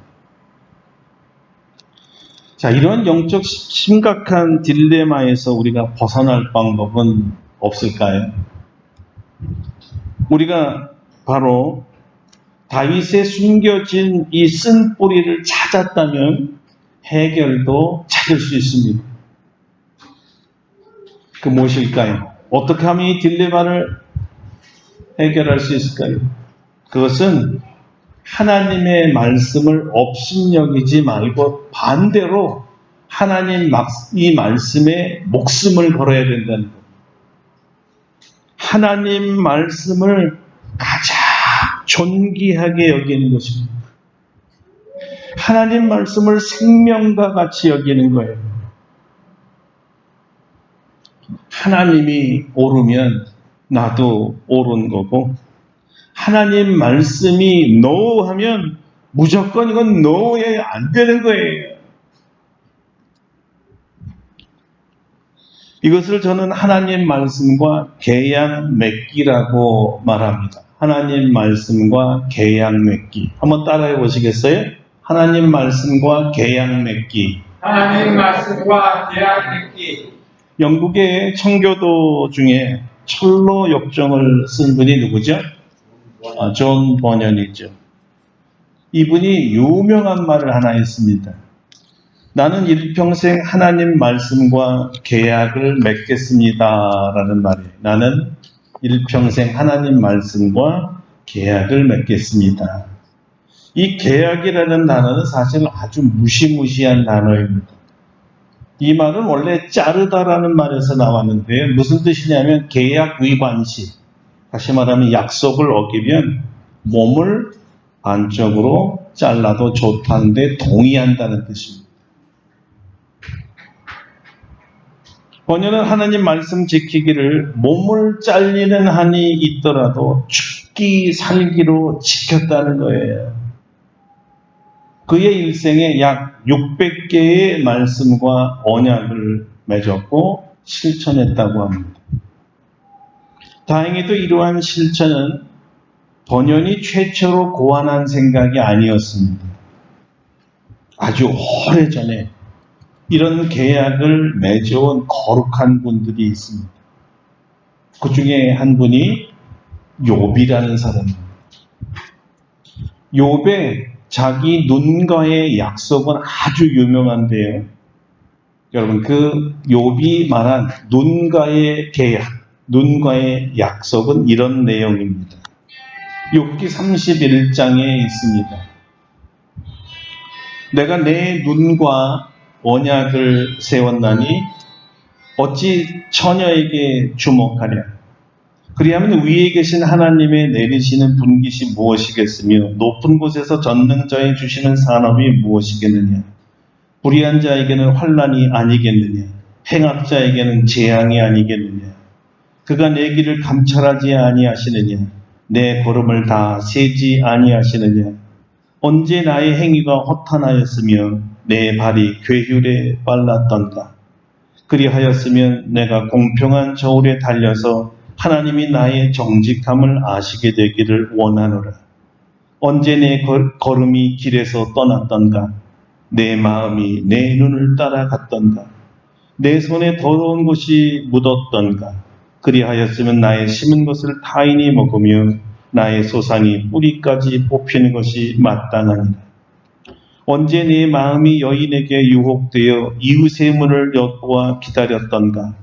자, 이런 영적 심각한 딜레마에서 우리가 벗어날 방법은 없을까요? 우리가 바로 다윗의 숨겨진 이 쓴뿌리를 찾았다면 해결도 찾을 수 있습니다. 그 무엇일까요? 어떻게 하면 이 딜레마를 해결할 수 있을까요? 그것은 하나님의 말씀을 업신여기지 말고 반대로 하나님 이 말씀에 목숨을 걸어야 된다는 것. 하나님 말씀을 가장 존귀하게 여기는 것입니다. 하나님 말씀을 생명과 같이 여기는 거예요. 하나님이 오르면 나도 오른 거고, 하나님 말씀이 no 하면 무조건 이건 no에 안 되는 거예요. 이것을 저는 하나님 말씀과 계약 맺기라고 말합니다. 하나님 말씀과 계약 맺기. 한번 따라해 보시겠어요? 하나님 말씀과 계약 맺기. 하나님 말씀과 계약 맺기. 영국의 청교도 중에 철로 역정을 쓴 분이 누구죠? 존 버년이죠. 이분이 유명한 말을 하나 했습니다. 나는 일평생 하나님 말씀과 계약을 맺겠습니다. 라는 말이에요. 나는 일평생 하나님 말씀과 계약을 맺겠습니다. 이 계약이라는 단어는 사실 아주 무시무시한 단어입니다. 이 말은 원래 자르다라는 말에서 나왔는데요. 무슨 뜻이냐면 계약 위반시. 다시 말하면 약속을 어기면 몸을 안쪽으로 잘라도 좋다는데 동의한다는 뜻입니다. 번역은 하나님 말씀 지키기를 몸을 잘리는 한이 있더라도 죽기 살기로 지켰다는 거예요. 그의 일생에 약 600개의 말씀과 언약을 맺었고 실천했다고 합니다. 다행히도 이러한 실천은 번연이 최초로 고안한 생각이 아니었습니다. 아주 오래전에 이런 계약을 맺어온 거룩한 분들이 있습니다. 그 중에 한 분이 욥이라는 사람입니다. 욥의 자기 눈과의 약속은 아주 유명한데요. 여러분, 그 욥이 말한 눈과의 계약, 눈과의 약속은 이런 내용입니다. 욥기 31장에 있습니다. 내가 내 눈과 언약을 세웠나니 어찌 처녀에게 주목하랴. 그리하면 위에 계신 하나님의 내리시는 분깃이 무엇이겠으며 높은 곳에서 전능자의 주시는 산업이 무엇이겠느냐. 불의한 자에게는 환난이 아니겠느냐. 행악자에게는 재앙이 아니겠느냐. 그가 내 길을 감찰하지 아니하시느냐. 내 걸음을 다 세지 아니하시느냐. 언제 나의 행위가 허탄하였으며 내 발이 괴휼에 빨랐던가. 그리하였으면 내가 공평한 저울에 달려서 하나님이 나의 정직함을 아시게 되기를 원하노라. 언제 내 걸음이 길에서 떠났던가. 내 마음이 내 눈을 따라갔던가. 내 손에 더러운 것이 묻었던가. 그리하였으면 나의 심은 것을 타인이 먹으며 나의 소산이 뿌리까지 뽑히는 것이 마땅하니라. 언제 내 마음이 여인에게 유혹되어 이웃의 문을 엿보아 기다렸던가.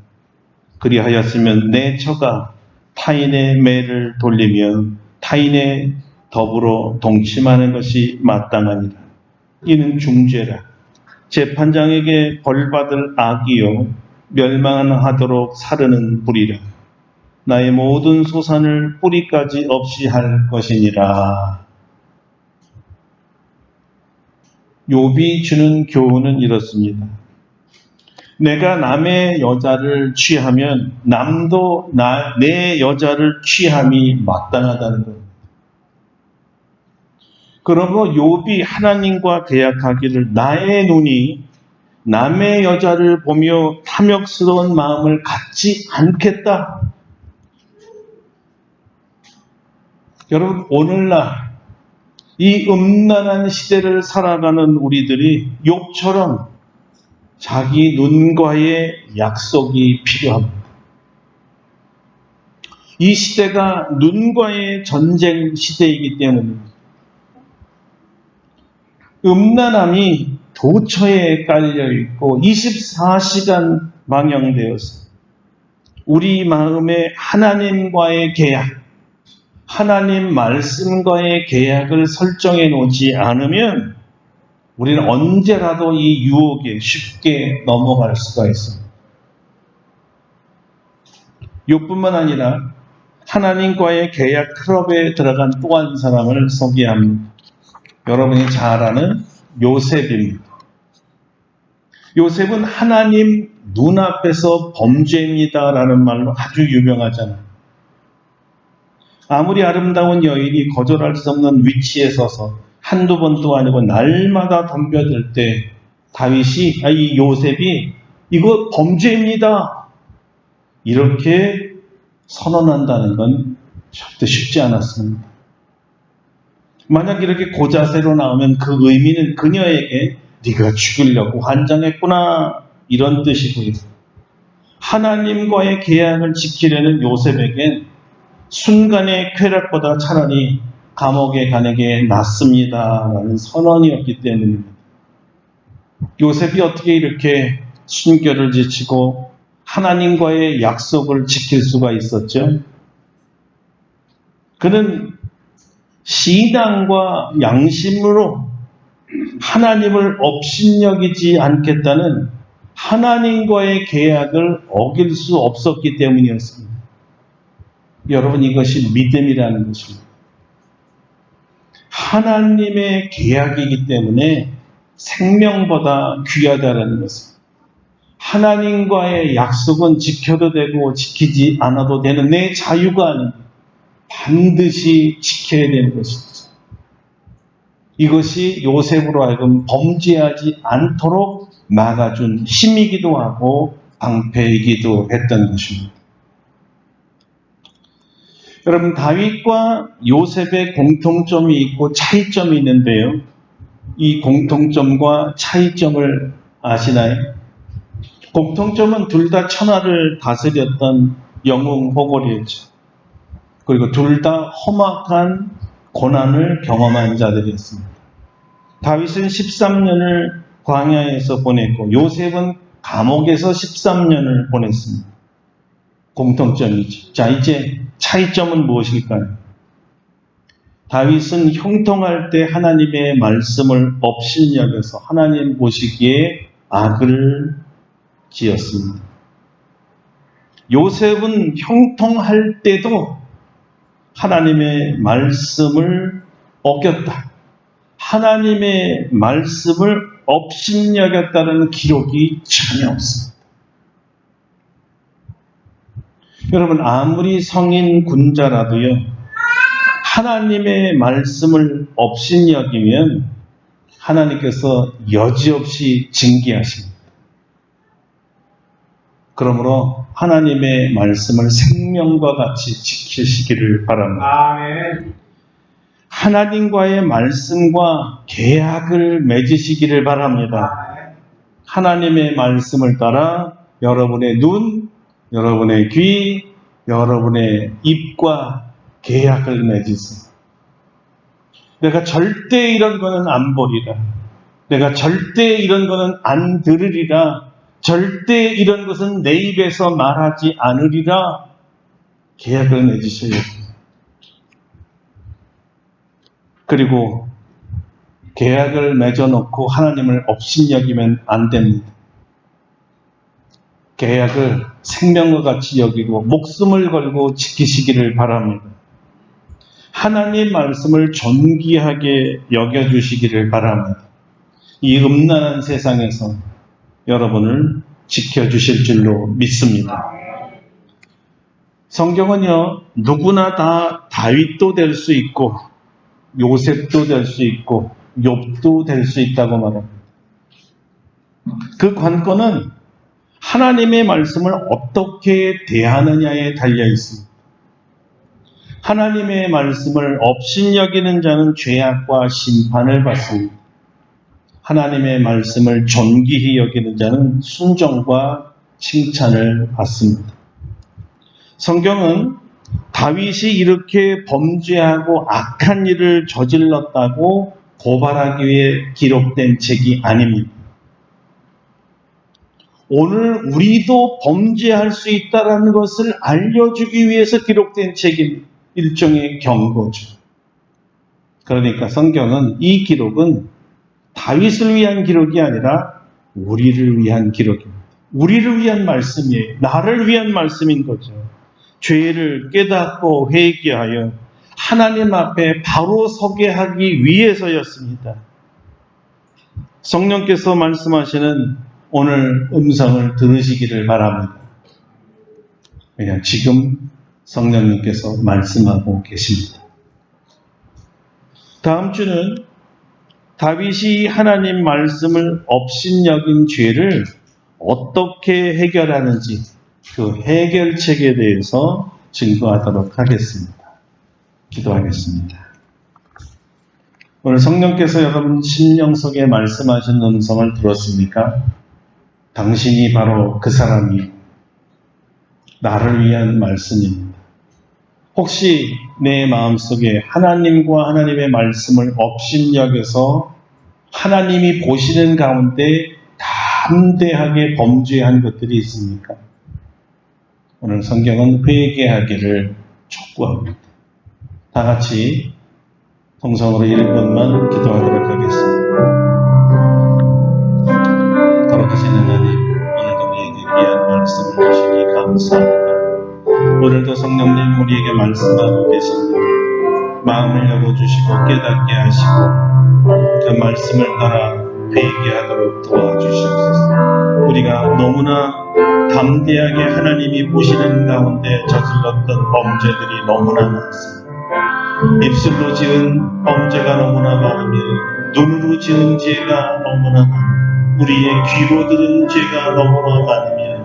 그리하였으면 내 처가 타인의 매를 돌리며 타인의 더불어 동침하는 것이 마땅하니라. 이는 중죄라. 재판장에게 벌받을 악이요 멸망하도록 사르는 불이라. 나의 모든 소산을 뿌리까지 없이 할 것이니라. 욥이 주는 교훈은 이렇습니다. 내가 남의 여자를 취하면 남도 내 여자를 취함이 마땅하다는 겁니다. 그러므로 욥이 하나님과 계약하기를 나의 눈이 남의 여자를 보며 탐욕스러운 마음을 갖지 않겠다. 여러분, 오늘날 이 음란한 시대를 살아가는 우리들이 욥처럼 자기 눈과의 약속이 필요합니다. 이 시대가 눈과의 전쟁 시대이기 때문입니다. 음란함이 도처에 깔려있고 24시간 방영되어서 우리 마음에 하나님과의 계약, 하나님 말씀과의 계약을 설정해 놓지 않으면 우리는 언제라도 이 유혹에 쉽게 넘어갈 수가 있습니다. 욥뿐만 아니라 하나님과의 계약 클럽에 들어간 또 한 사람을 소개합니다. 여러분이 잘 아는 요셉입니다. 요셉은 하나님 눈앞에서 범죄입니다라는 말로 아주 유명하잖아요. 아무리 아름다운 여인이 거절할 수 없는 위치에 서서 한두 번도 아니고 날마다 덤벼들 때 다윗이, 이 요셉이 이거 범죄입니다, 이렇게 선언한다는 건 절대 쉽지 않았습니다. 만약 이렇게 고자세로 나오면 그 의미는 그녀에게 네가 죽이려고 환장했구나, 이런 뜻이고요. 하나님과의 계약을 지키려는 요셉에겐 순간의 쾌락보다 차라리 감옥에 가는 게 낫습니다라는 선언이었기 때문입니다. 요셉이 어떻게 이렇게 순결을 지키고 하나님과의 약속을 지킬 수가 있었죠? 그는 신앙과 양심으로 하나님을 업신여기지 않겠다는 하나님과의 계약을 어길 수 없었기 때문이었습니다. 여러분, 이것이 믿음이라는 것입니다. 하나님의 계약이기 때문에 생명보다 귀하다는 것입니다. 하나님과의 약속은 지켜도 되고 지키지 않아도 되는 내 자유가 아닙니다. 반드시 지켜야 되는 것입니다. 이것이 요셉으로 하여금 범죄하지 않도록 막아준 힘이기도 하고 방패이기도 했던 것입니다. 여러분, 다윗과 요셉의 공통점이 있고 차이점이 있는데요. 이 공통점과 차이점을 아시나요? 공통점은 둘 다 천하를 다스렸던 영웅호걸이었죠. 그리고 둘 다 험악한 고난을 경험한 자들이었습니다. 다윗은 13년을 광야에서 보냈고 요셉은 감옥에서 13년을 보냈습니다. 공통점이죠. 자, 이제 차이점은 무엇일까요? 다윗은 형통할 때 하나님의 말씀을 업신여겨서 하나님 보시기에 악을 지었습니다. 요셉은 형통할 때도 하나님의 말씀을 어겼다, 하나님의 말씀을 업신여겼다는 기록이 전혀 없습니다. 여러분, 아무리 성인 군자라도요, 하나님의 말씀을 업신여기면 하나님께서 여지없이 징계하십니다. 그러므로 하나님의 말씀을 생명과 같이 지키시기를 바랍니다. 아멘. 하나님과의 말씀과 계약을 맺으시기를 바랍니다. 하나님의 말씀을 따라 여러분의 눈, 여러분의 귀, 여러분의 입과 계약을 맺으세요. 내가 절대 이런 거는 안 보리라, 내가 절대 이런 거는 안 들으리라, 절대 이런 것은 내 입에서 말하지 않으리라 계약을 맺으셔야 됩니다. 그리고 계약을 맺어놓고 하나님을 업신여기면 안 됩니다. 계약을 생명과 같이 여기고 목숨을 걸고 지키시기를 바랍니다. 하나님 말씀을 존귀하게 여겨주시기를 바랍니다. 이 음란한 세상에서 여러분을 지켜주실 줄로 믿습니다. 성경은요, 누구나 다 다윗도 될 수 있고 요셉도 될 수 있고 욥도 될 수 있다고 말합니다. 그 관건은 하나님의 말씀을 어떻게 대하느냐에 달려 있습니다. 하나님의 말씀을 업신여기는 자는 죄악과 심판을 받습니다. 하나님의 말씀을 존귀히 여기는 자는 순종과 칭찬을 받습니다. 성경은 다윗이 이렇게 범죄하고 악한 일을 저질렀다고 고발하기 위해 기록된 책이 아닙니다. 오늘 우리도 범죄할 수 있다는 것을 알려주기 위해서 기록된 책입니다. 일종의 경고죠. 그러니까 성경은, 이 기록은 다윗을 위한 기록이 아니라 우리를 위한 기록입니다. 우리를 위한 말씀이에요. 나를 위한 말씀인 거죠. 죄를 깨닫고 성령께서 말씀하시는 오늘 음성을 들으시기를 바랍니다. 왜냐하면 지금 성령님께서 말씀하고 계십니다. 다음 주는 다윗이 하나님 말씀을 업신여긴 죄를 어떻게 해결하는지 그 해결책에 대해서 증거하도록 하겠습니다. 기도하겠습니다. 오늘 성령께서 여러분 심령 속에 말씀하신 음성을 들었습니까? 당신이 바로 그 사람이 나를 위한 말씀입니다. 혹시 내 마음속에 하나님과 하나님의 말씀을 업신여겨서 하나님이 보시는 가운데 담대하게 범죄한 것들이 있습니까? 오늘 성경은 회개하기를 촉구합니다. 다 같이 통성으로 1분만 기도하도록 하겠습니다. 거룩하신 하나님, 오늘도 우리에게 귀한 말씀을 주시니 감사합니다. 오늘도 성령님 우리에게 말씀하고 계십니다. 마음을 열어주시고 깨닫게 하시고 그 말씀을 따라 회개하도록 도와주시옵소서. 우리가 너무나 담대하게 하나님이 보시는 가운데 저질렀던 범죄들이 너무나 많습니다. 입술로 지은 범죄가 너무나 많으며 눈으로 지은 죄가 너무나 많으며 우리의 귀로 들은 죄가 너무나 많으며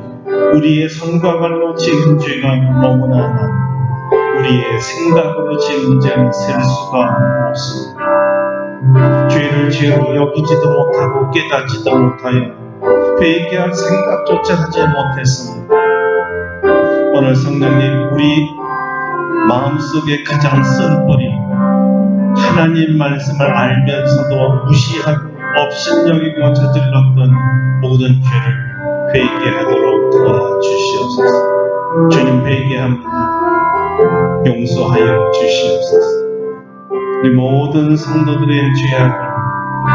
우리의 손과 발로 지은 죄가 너무나 많으며 우리의 생각으로 지은 죄는 셀 수가 없습니다. 죄를 죄로 여기지도 못하고 깨닫지도 못하여 회개할 생각조차 하지 못했습니다. 오늘 성령님 우리 마음속에 가장 쓴 뿌리 하나님 말씀을 알면서도 무시하고 업신여기고 저질렀던 모든 죄를 회개하도록 도와주시옵소서. 주님 회개합니다. 용서하여 주시옵소서. 우리 모든 성도들의 죄악을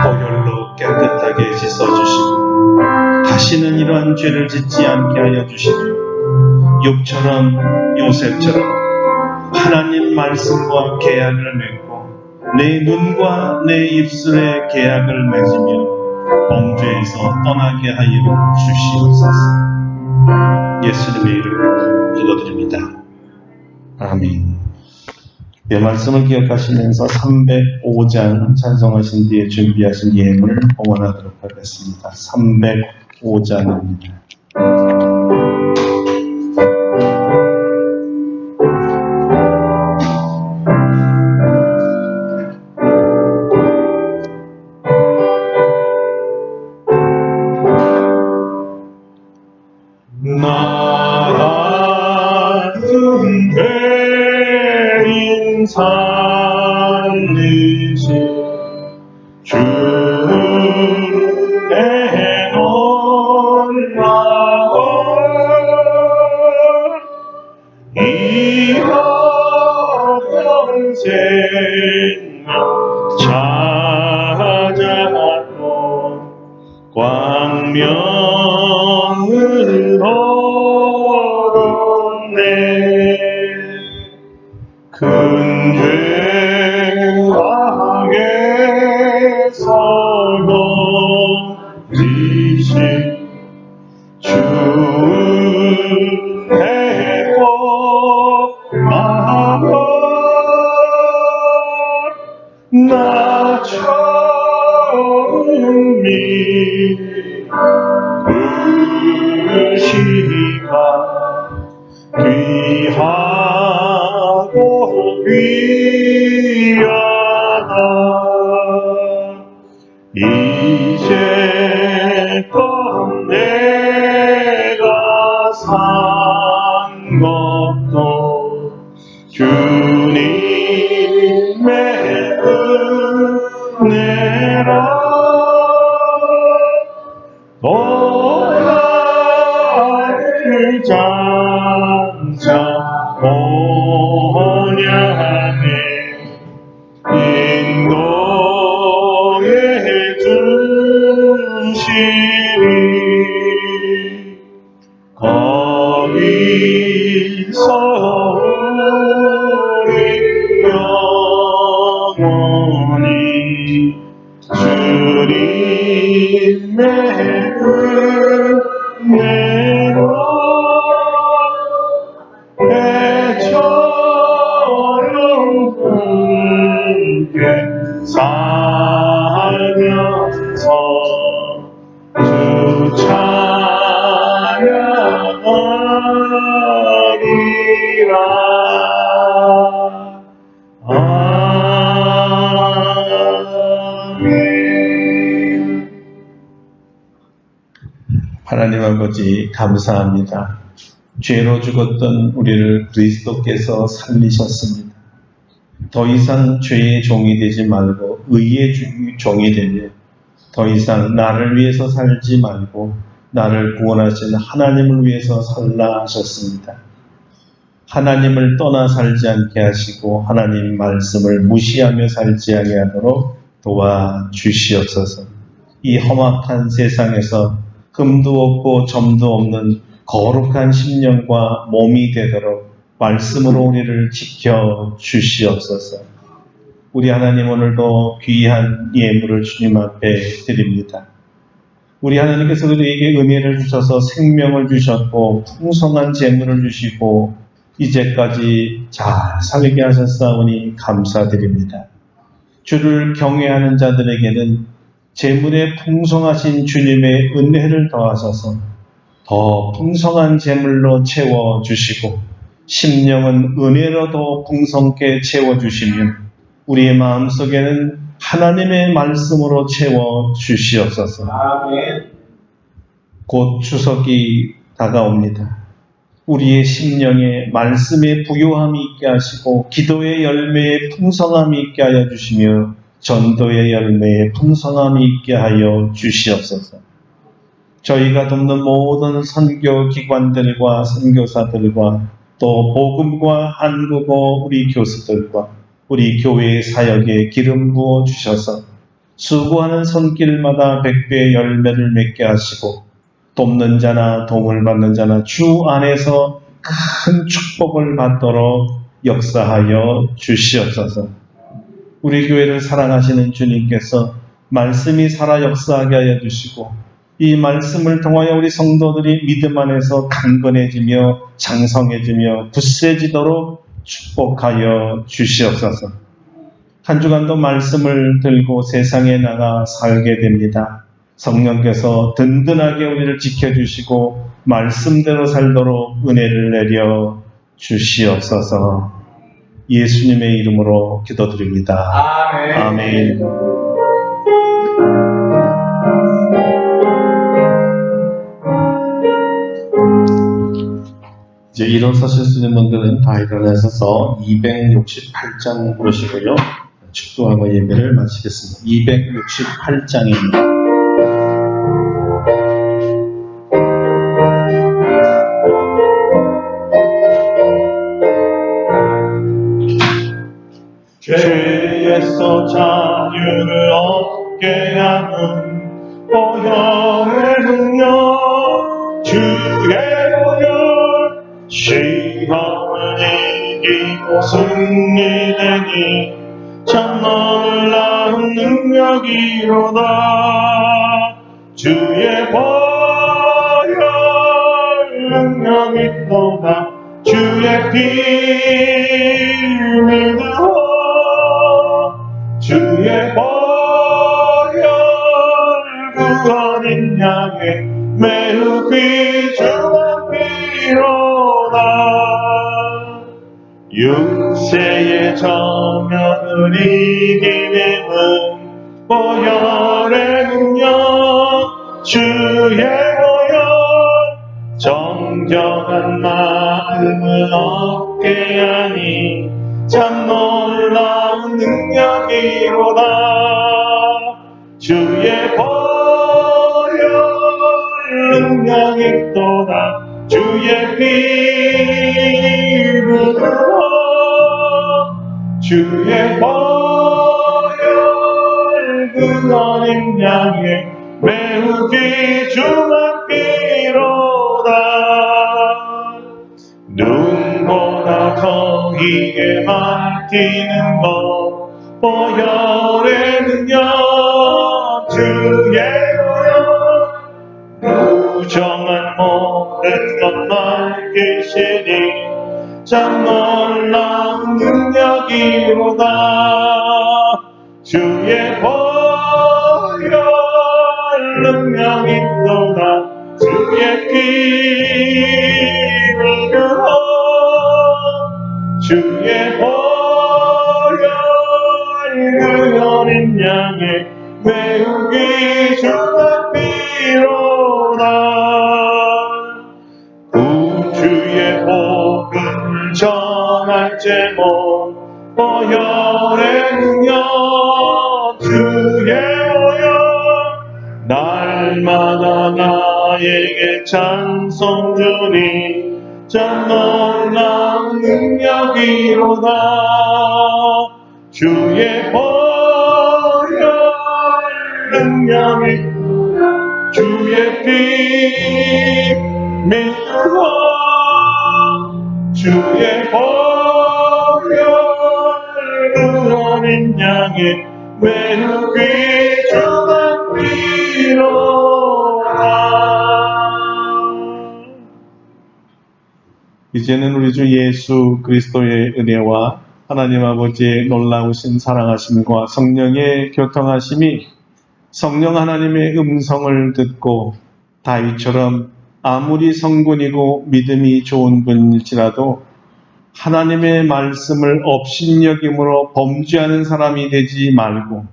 보혈로 깨끗하게 씻어주시고 다시는 이러한 죄를 짓지 않게 하여 주시고 욥처럼 요셉처럼 하나님 말씀과 계약을 맺고 내 눈과 내 입술에 계약을 맺으며 범죄에서 떠나게 하여 주시옵소서. 예수님의 이름으로 기도드립니다. 아멘. 이 말씀을 기억하시면서 305장 찬송하신 뒤에 준비하신 예물을 봉헌하도록 하겠습니다. 305장입니다. 살리시 주의 놀라워 이어 평생 찾아도 광명을 얻었네 큰 죄악에서도 지신 주의 복마음 나 처음이 그 시간 귀하고 귀하다 이제껏 내가 산 것도 주님의 은혜라 너를 장차 오냐네 인도해 주시리 거기서 우리 영원히 주님 내 은혜로 배처럼 붉게 살면서 주 찬양하리라. 아멘. 하나님 아버지 감사합니다. 죄로 죽었던 우리를 그리스도께서 살리셨습니다. 더 이상 죄의 종이 되지 말고 의의 종이 되며 더 이상 나를 위해서 살지 말고 나를 구원하신 하나님을 위해서 살라 하셨습니다. 하나님을 떠나 살지 않게 하시고 하나님 말씀을 무시하며 살지 아니하도록 도와주시옵소서. 이 험악한 세상에서 흠도 없고 점도 없는 거룩한 심령과 몸이 되도록 말씀으로 우리를 지켜 주시옵소서. 우리 하나님 오늘도 귀한 예물을 주님 앞에 드립니다. 우리 하나님께서 우리에게 은혜를 주셔서 생명을 주셨고 풍성한 재물을 주시고 이제까지 잘 살게 하셨사오니 감사드립니다. 주를 경외하는 자들에게는 재물에 풍성하신 주님의 은혜를 더하셔서 더 풍성한 재물로 채워주시고 심령은 은혜로 더 풍성케 채워주시며 우리의 마음속에는 하나님의 말씀으로 채워주시옵소서. 아멘. 곧 추석이 다가옵니다. 우리의 심령에 말씀의 부요함이 있게 하시고 기도의 열매에 풍성함이 있게 하여 주시며 전도의 열매에 풍성함이 있게 하여 주시옵소서. 저희가 돕는 모든 선교 기관들과 선교사들과 또 복음과 한국어 우리 교수들과 우리 교회의 사역에 기름 부어 주셔서 수고하는 손길마다 백배의 열매를 맺게 하시고 돕는 자나 도움을 받는 자나 주 안에서 큰 축복을 받도록 역사하여 주시옵소서. 우리 교회를 사랑하시는 주님께서 말씀이 살아 역사하게 하여 주시고 이 말씀을 통하여 우리 성도들이 믿음 안에서 강건해지며 장성해지며 굳세지도록 축복하여 주시옵소서. 한 주간도 말씀을 들고 세상에 나가 살게 됩니다. 성령께서 든든하게 우리를 지켜주시고 말씀대로 살도록 은혜를 내려 주시옵소서. 예수님의 이름으로 기도드립니다. 아멘. 아멘. 이제 일어서실 수 있는 분들은 다 일어나셔서 268장 부르시고요. 축도하고 예배를 마치겠습니다. 268장입니다. 죄에서 자유를 얻게 하는 보혈의 능력 주의 보혈 시험을 이기고 승리되니 참 놀라운 능력이로다. 주의 보혈 능력이 또다. 주의 피 믿으오. 주의 보혈 구원인 양의 매우 귀중한 피로다. 육세의 정욕을 이기는 보혈의 능력 주의 보혈 정결한 마음을 얻게 하니 참 놀라운 능력이로다. 주의 보혈 능력이 또다. 주의 피 믿으오. 주의 보혈 그 어린 양의 매우 귀중한 피로다. 눈보다 더 이게 맡기는 것 보혈의 능력 주의 보혈 부정한 모든 것만 계시니 참 놀라운 능력이로다. 주의 보혈 능력이로다. 주의 피 믿으라. 주의 보혈 그 어린 양의 매우 귀중한 피로다. 구주의 복음을 전할 제목 보혈의 능력. 주의 보혈 날마다 나에게 찬송 주니 참 놀라운 능력이로다. 주의 보혈 능력이 주의 피 믿으라. 주의 보혈 그 어린 양의 매우 귀중한 피로다. 이제는 우리 주 예수 그리스도의 은혜와 하나님 아버지의 놀라우신 사랑하심과 성령의 교통하심이 성령 하나님의 음성을 듣고 다윗처럼 아무리 성군이고 믿음이 좋은 분일지라도 하나님의 말씀을 업신여김으로 범죄하는 사람이 되지 말고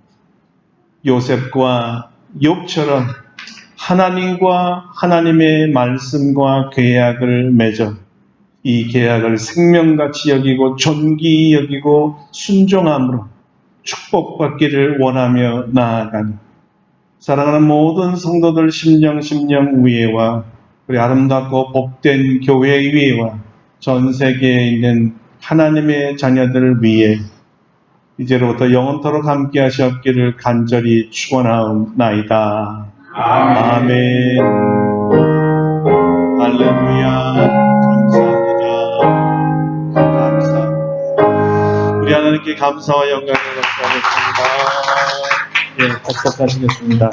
요셉과 욥처럼 하나님과 하나님의 말씀과 계약을 맺어 이 계약을 생명같이 여기고 존귀히 여기고 순종함으로 축복받기를 원하며 나아가는 사랑하는 모든 성도들 심령 위에와 우리 아름답고 복된 교회 위에와 전 세계에 있는 하나님의 자녀들을 위해 이제로부터 영원토록 함께 하시옵기를 간절히 축원하옵나이다. 아멘. 할렐루야. 감사합니다. 우리 하나님께 감사와 영광을 드리겠습니다. 예, 답답하시겠습니다.